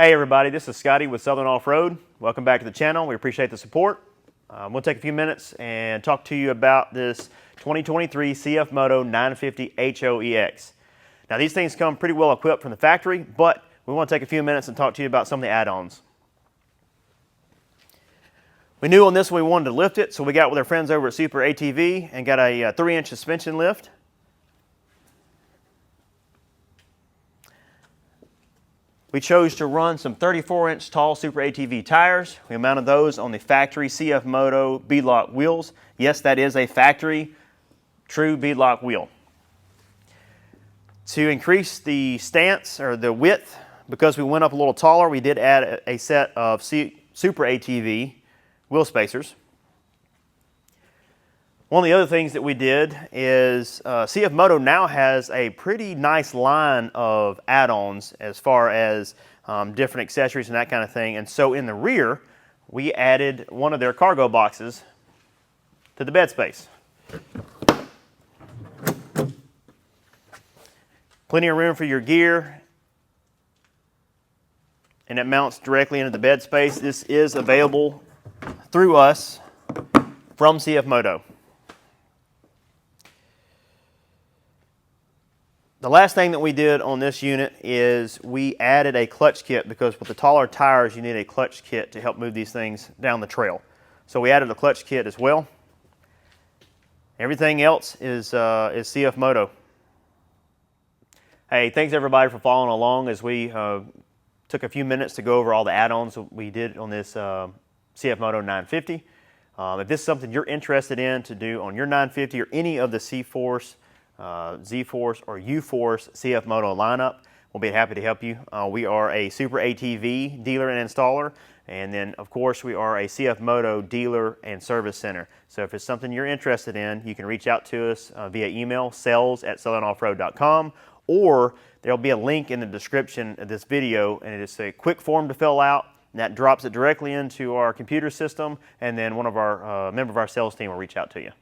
Hey everybody, this is Scotty with Southern Off-Road. Welcome back to the channel. We appreciate the support. We'll take a few minutes and talk to you about this 2023 CFMOTO 950 HOEX. Now these things come pretty well equipped from the factory, but we want to take a few minutes and talk to you about some of the add-ons. We knew on this one we wanted to lift it, so we got with our friends over at SuperATV and got a 3-inch suspension lift. We chose to run some 34-inch tall SuperATV tires. We mounted those on the factory CFMOTO beadlock wheels. Yes, that is a factory true beadlock wheel. To increase the stance or the width, because we went up a little taller, we did add a set of SuperATV wheel spacers. One of the other things that we did is CFMOTO now has a pretty nice line of add-ons as far as different accessories and that kind of thing. And so in the rear, we added one of their cargo boxes to the bed space. Plenty of room for your gear, and it mounts directly into the bed space. This is available through us from CFMOTO. The last thing that we did on this unit is we added a clutch kit, because with the taller tires you need a clutch kit to help move these things down the trail. So we added a clutch kit as well. Everything else is CFMOTO. Hey, thanks everybody for following along as we took a few minutes to go over all the add-ons we did on this CFMOTO 950. If this is something you're interested in to do on your 950 or any of the C-Force, Z-Force or U-Force CFMOTO lineup, we'll be happy to help you. We are a SuperATV dealer and installer, and then of course we are a CFMOTO dealer and service center. So if it's something you're interested in, you can reach out to us via email, sales@southernoffroad.com, or there'll be a link in the description of this video, and it's a quick form to fill out, and that drops it directly into our computer system, and then one of our member of our sales team will reach out to you.